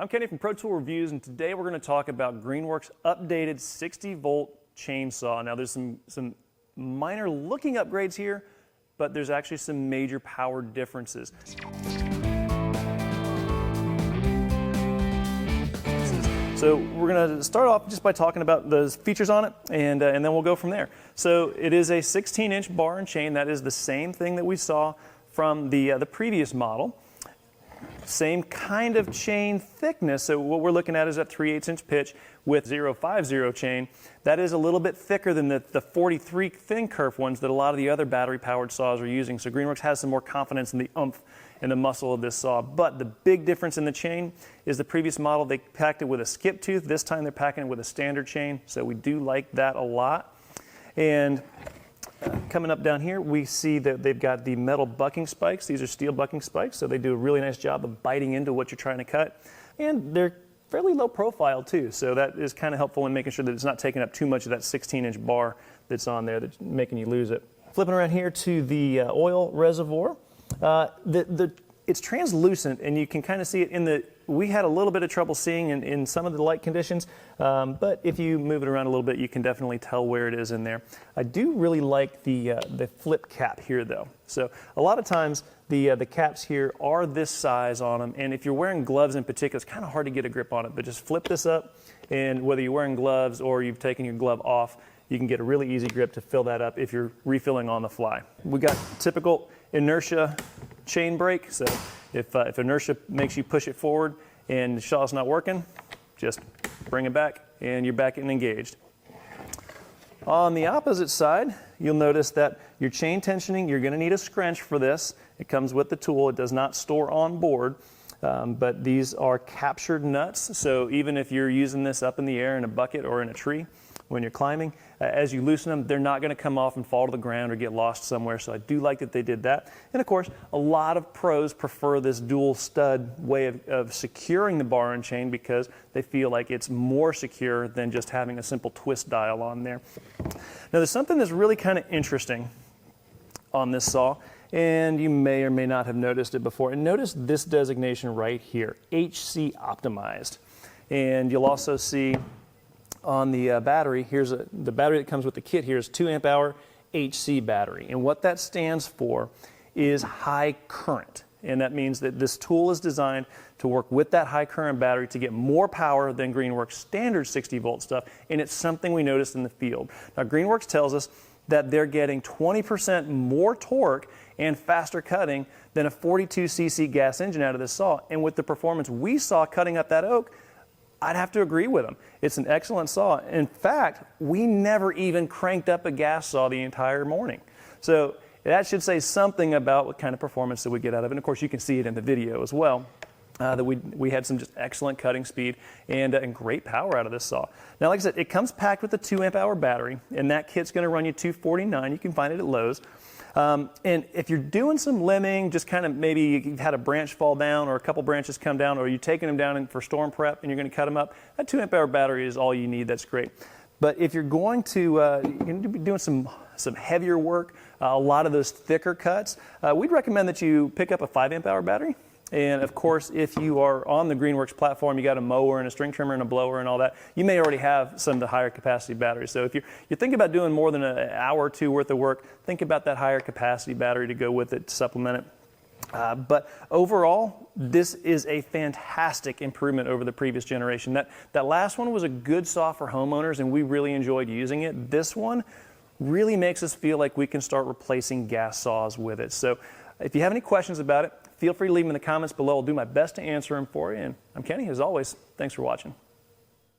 I'm Kenny from Pro Tool Reviews, and today we're going to talk about Greenworks' updated 60-volt chainsaw. Now there's some minor looking upgrades here, but there's actually some major power differences. So we're going to start off just by talking about the features on it, and then we'll go from there. So it is a 16-inch bar and chain. That is the same thing that we saw from the previous model. Same kind of chain thickness. So what we're looking at is that 3/8 inch pitch with 0.50 chain. That is a little bit thicker than the 43 thin kerf ones that a lot of the other battery powered saws are using. So Greenworks has some more confidence in the oomph and the muscle of this saw. But the big difference in the chain is the previous model, they packed it with a skip tooth. This time they're packing it with a standard chain. So we do like that a lot. And coming up down here, we see that they've got the metal bucking spikes. These are steel bucking spikes, so they do a really nice job of biting into what you're trying to cut. And they're fairly low profile too, so that is kind of helpful in making sure that it's not taking up too much of that 16-inch bar that's on there that's making you lose it. Flipping around here to the oil reservoir. It's translucent, and you can kind of see it in the, we had a little bit of trouble seeing in some of the light conditions, but if you move it around a little bit, you can definitely tell where it is in there. I do really like the flip cap here though. So a lot of times the caps here are this size on them, and if you're wearing gloves in particular, it's kind of hard to get a grip on it, but just flip this up, and whether you're wearing gloves or you've taken your glove off, you can get a really easy grip to fill that up if you're refilling on the fly. We got typical inertia chain brake, so if inertia makes you push it forward and the shaw's not working, just bring it back and you're back and engaged. On the opposite side, you'll notice that your chain tensioning, you're going to need a scrunch for this. It comes with the tool. It does not store on board, but these are captured nuts, so even if you're using this up in the air in a bucket or in a tree when you're climbing, as you loosen them, they're not going to come off and fall to the ground or get lost somewhere. So I do like that they did that. And of course, a lot of pros prefer this dual stud way of securing the bar and chain because they feel like it's more secure than just having a simple twist dial on there. Now there's something that's really kind of interesting on this saw, and you may or may not have noticed it before. And notice this designation right here, HC optimized. And you'll also see on the battery, the battery that comes with the kit here is 2 amp hour HC battery. And what that stands for is high current. And that means that this tool is designed to work with that high current battery to get more power than Greenworks standard 60 volt stuff. And it's something we noticed in the field. Now Greenworks tells us that they're getting 20% more torque and faster cutting than a 42cc gas engine out of this saw. And with the performance we saw cutting up that oak, I'd have to agree with them. It's an excellent saw. In fact, we never even cranked up a gas saw the entire morning. So that should say something about what kind of performance that we get out of it. And of course, you can see it in the video as well, that we had some just excellent cutting speed and great power out of this saw. Now, like I said, it comes packed with a 2 amp hour battery, and that kit's going to run you $249. You can find it at Lowe's. And if you're doing some limbing, just kind of maybe you've had a branch fall down or a couple branches come down, or you're taking them down for storm prep and you're going to cut them up, that 2 amp hour battery is all you need. That's great. But if you're going to be doing some heavier work, a lot of those thicker cuts, we'd recommend that you pick up a 5 amp hour battery. And of course, if you are on the Greenworks platform, you got a mower and a string trimmer and a blower and all that, you may already have some of the higher capacity batteries. So if you're thinking about doing more than an hour or two worth of work, think about that higher capacity battery to go with it to supplement it. But overall, this is a fantastic improvement over the previous generation. That last one was a good saw for homeowners, and we really enjoyed using it. This one really makes us feel like we can start replacing gas saws with it. So if you have any questions about it, feel free to leave them in the comments below. I'll do my best to answer them for you. And I'm Kenny, as always. Thanks for watching.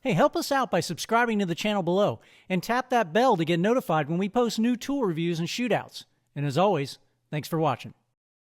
Hey, help us out by subscribing to the channel below and tap that bell to get notified when we post new tool reviews and shootouts. And as always, thanks for watching.